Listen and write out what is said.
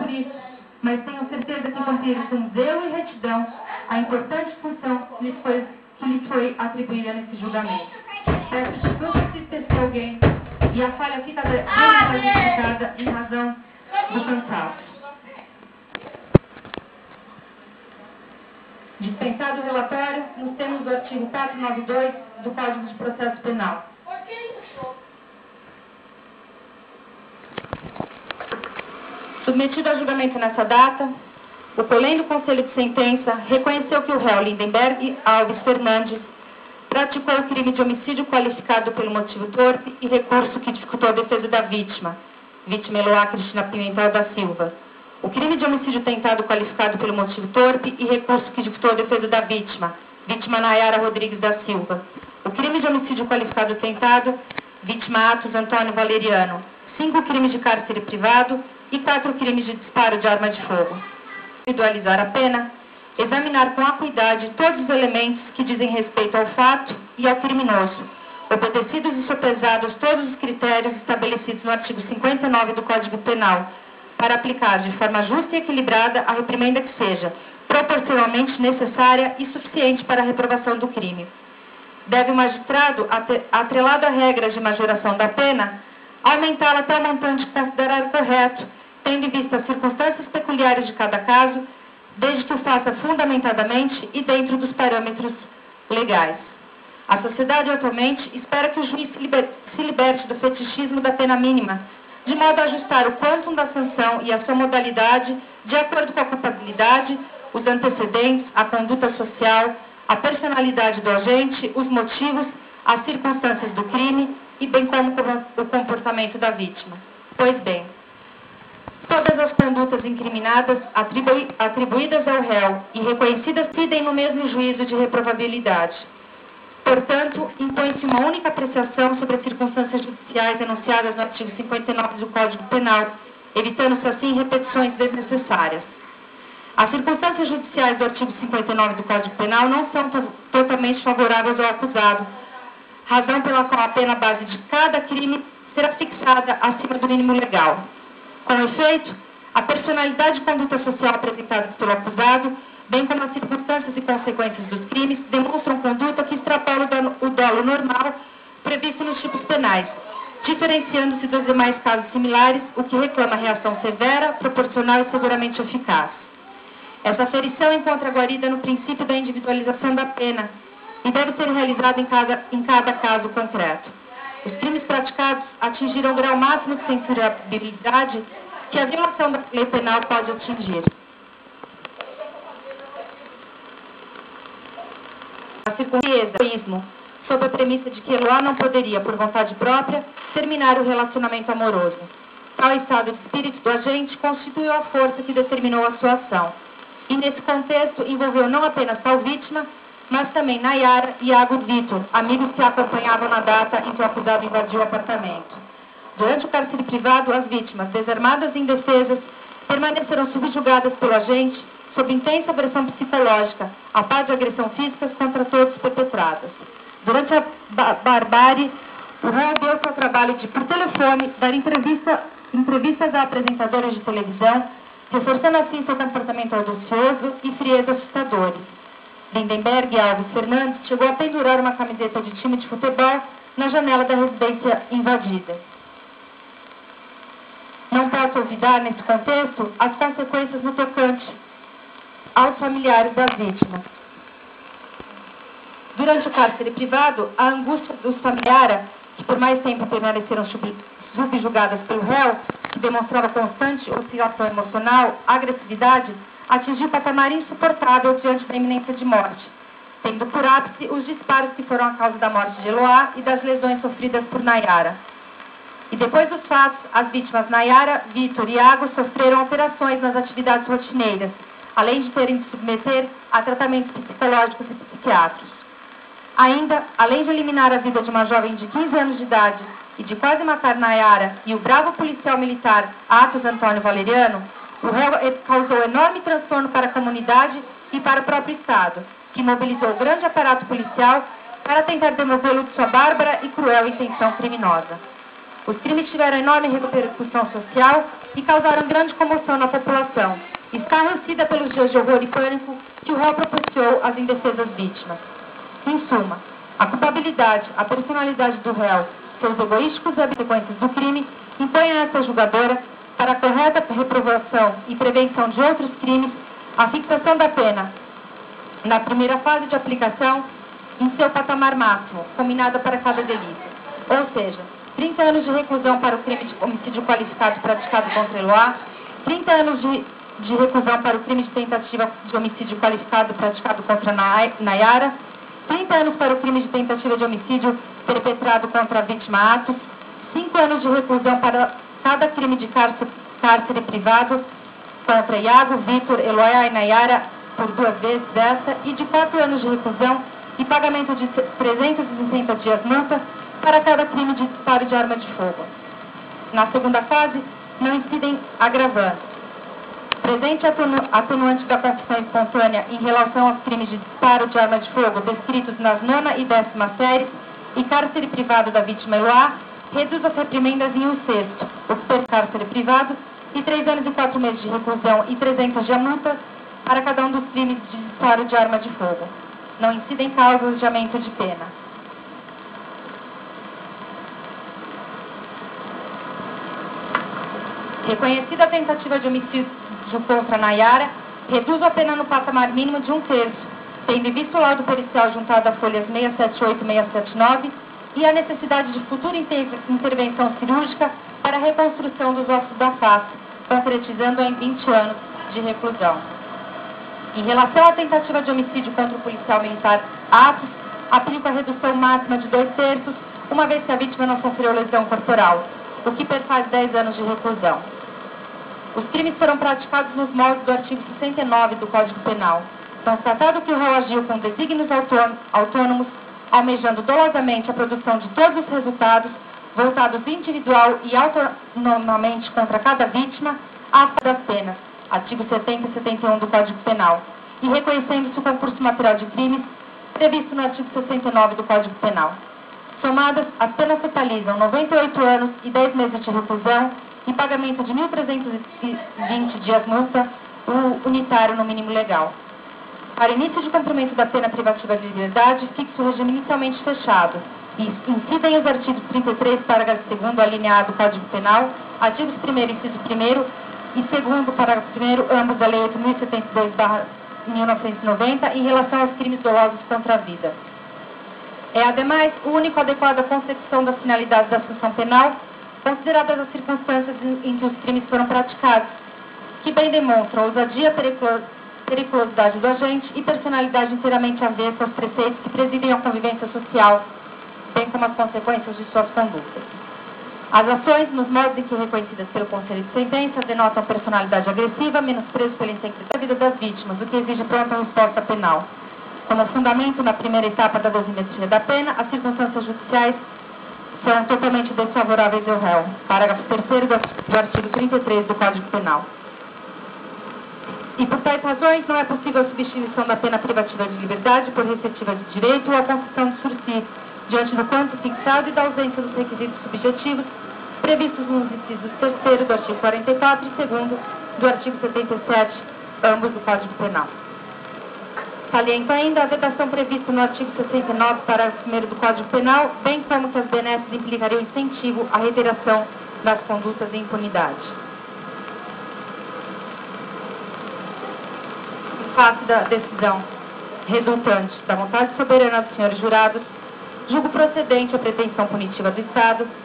por isso, mas tenho certeza que cumprir com zelo e retidão a importante função que lhe foi atribuída nesse julgamento. Peço desculpas se esqueci alguém, e a falha fica bem justificada em razão do cansaço. Dispensado o relatório, nos termos do artigo 492 do Código de Processo Penal. Submetido a julgamento nessa data, o colendo Conselho de Sentença reconheceu que o réu Lindenberg Alves Fernandes praticou o crime de homicídio qualificado pelo motivo torpe e recurso que dificultou a defesa da vítima Eloá Cristina Pimentel da Silva. O crime de homicídio tentado qualificado pelo motivo torpe e recurso que dificultou a defesa da vítima Nayara Rodrigues da Silva. O crime de homicídio qualificado tentado, vítima Atos Antônio Valeriano. 5 crimes de cárcere privado e 4 crimes de disparo de arma de fogo. Individualizar a pena, examinar com acuidade todos os elementos que dizem respeito ao fato e ao criminoso, obedecidos e sopesados todos os critérios estabelecidos no artigo 59 do Código Penal, para aplicar de forma justa e equilibrada a reprimenda que seja proporcionalmente necessária e suficiente para a reprovação do crime. Deve o magistrado, atrelado a regras de majoração da pena, aumentá-la até o montante que considerar correto, tendo em vista as circunstâncias peculiares de cada caso, desde que o faça fundamentadamente e dentro dos parâmetros legais. A sociedade atualmente espera que o juiz se liberte do fetichismo da pena mínima, de modo a ajustar o quantum da sanção e a sua modalidade de acordo com a culpabilidade, os antecedentes, a conduta social, a personalidade do agente, os motivos, as circunstâncias do crime e bem como o comportamento da vítima. Pois bem, todas as condutas incriminadas atribuídas ao réu e reconhecidas incidem no mesmo juízo de reprovabilidade. Portanto, impõe-se uma única apreciação sobre as circunstâncias judiciais enunciadas no artigo 59 do Código Penal, evitando-se assim repetições desnecessárias. As circunstâncias judiciais do artigo 59 do Código Penal não são totalmente favoráveis ao acusado, razão pela qual a pena base de cada crime será fixada acima do mínimo legal. Com efeito, a personalidade e conduta social apresentadas pelo acusado, bem como as circunstâncias e consequências dos crimes, demonstram conduta que extrapola o dolo normal previsto nos tipos penais, diferenciando-se dos demais casos similares, o que reclama reação severa, proporcional e seguramente eficaz. Essa aferição encontra guarida no princípio da individualização da pena e deve ser realizada em cada caso concreto. Os crimes praticados atingiram o grau máximo de censurabilidade que a violação da lei penal pode atingir. A circunstância, sob a premissa de que Eloá não poderia, por vontade própria, terminar o relacionamento amoroso. Tal estado de espírito do agente constituiu a força que determinou a sua ação. E, nesse contexto, envolveu não apenas tal vítima, mas também Nayara e Iago Vitor, amigos que a acompanhavam na data em que o acusado invadiu o apartamento. Durante o cárcere privado, as vítimas, desarmadas e indefesas, permaneceram subjugadas pelo agente sob intensa pressão psicológica, a par de agressão físicas contra todos perpetradas. Durante a barbárie, o réu deu-se ao trabalho de, por telefone, dar entrevistas a apresentadores de televisão, reforçando assim seu comportamento audacioso e frieza assustadores. Lindenberg Alves Fernandes chegou a pendurar uma camiseta de time de futebol na janela da residência invadida. Não posso olvidar, nesse contexto, as consequências no tocante aos familiares das vítimas. Durante o cárcere privado, a angústia dos familiares, que por mais tempo permaneceram subjugadas pelo réu, que demonstrava constante oscilação emocional, agressividade, atingiu patamar insuportável diante da iminência de morte, tendo por ápice os disparos que foram a causa da morte de Eloá e das lesões sofridas por Nayara. E depois dos fatos, as vítimas Nayara, Vitor e Iago sofreram alterações nas atividades rotineiras, além de terem de submeter a tratamentos psicológicos e psiquiátricos. Ainda, além de eliminar a vida de uma jovem de 15 anos de idade e de quase matar Nayara e o bravo policial militar Atos Antônio Valeriano, o réu causou enorme transtorno para a comunidade e para o próprio Estado, que mobilizou o grande aparato policial para tentar demovê-lo de sua bárbara e cruel intenção criminosa. Os crimes tiveram enorme repercussão social e causaram grande comoção na população, escarrecida pelos dias de horror e pânico que o réu propiciou às indefesas vítimas. Em suma, a culpabilidade, a personalidade do réu, seus egoísticos e consequências do crime, impõem a essa julgadora, para a correta reprovação e prevenção de outros crimes, a fixação da pena, na primeira fase de aplicação, em seu patamar máximo, combinada para cada delito. Ou seja, 30 anos de reclusão para o crime de homicídio qualificado praticado contra Eloá, 30 anos de reclusão para o crime de tentativa de homicídio qualificado praticado contra Nayara, 30 anos para o crime de tentativa de homicídio perpetrado contra a vítima Atos, 5 anos de reclusão para cada crime de cárcere privado contra Iago, Vitor, Eloá e Nayara por 2 vezes essa, e de 4 anos de reclusão e pagamento de 360 dias multa para cada crime de disparo de arma de fogo. Na segunda fase, não incidem agravantes. Presente atenuante da confissão espontânea em relação aos crimes de disparo de arma de fogo descritos nas 9ª e 10ª séries e cárcere privado da vítima Eloá, reduz as reprimendas em 1/6, o cárcere privado, e 3 anos e 4 meses de reclusão e 300 de multa para cada um dos crimes de disparo de arma de fogo. Não incidem causas de aumento de pena. Reconhecida a tentativa de homicídio contra Nayara, reduz a pena no patamar mínimo de 1/3, tendo em vista o laudo pericial juntado a folhas 678 e 679 e a necessidade de futura intervenção cirúrgica para a reconstrução dos ossos da face, concretizando-a em 20 anos de reclusão. Em relação à tentativa de homicídio contra o policial militar Atos, aplica a redução máxima de 2/3, uma vez que a vítima não sofreu lesão corporal, o que perfaz 10 anos de reclusão. Os crimes foram praticados nos moldes do artigo 69 do Código Penal. Constatado que o réu agiu com desígnios autônomos, almejando dolosamente a produção de todos os resultados, voltados individual e autonomamente contra cada vítima, afasta das penas, artigo 70 e 71 do Código Penal, e reconhecendo-se o concurso material de crimes previsto no artigo 69 do Código Penal. Somadas, as penas totalizam 98 anos e 10 meses de reclusão e pagamento de 1.320 dias multa, o unitário no mínimo legal. Para início de cumprimento da pena privativa de liberdade, fixa o regime inicialmente fechado e incidem os artigos 33, parágrafo 2º, alineado do Código Penal, artigos 1º, inciso 1º e 2º, parágrafo 1º, ambos da Lei 8.072/1990, em relação aos crimes dolosos contra a vida. É, ademais, o único adequado à concepção das finalidades da sanção penal, consideradas as circunstâncias em que os crimes foram praticados, que bem demonstram ousadia, periculosidade do agente e personalidade inteiramente avessa aos preceitos que presidem a convivência social, bem como as consequências de suas condutas. As ações, nos modos em que reconhecidas pelo Conselho de Sentença, denotam personalidade agressiva, menosprezo pela integridade da vida das vítimas, o que exige pronta resposta penal. Como fundamento, na primeira etapa da dosimetria da pena, as circunstâncias judiciais são totalmente desfavoráveis ao réu. Parágrafo 3º do artigo 33 do Código Penal. E por tais razões, não é possível a substituição da pena privativa de liberdade por receptiva de direito ou a concessão de sursi, diante do quanto fixado e da ausência dos requisitos subjetivos previstos nos incisos 3º do artigo 44 e 2º do artigo 77, ambos do Código Penal. Saliento ainda a vedação prevista no artigo 69, parágrafo 1º do Código Penal, bem como que as benesses implicariam incentivo à reiteração das condutas de impunidade. Em face da decisão resultante da vontade soberana dos senhores jurados, julgo procedente a pretensão punitiva do Estado,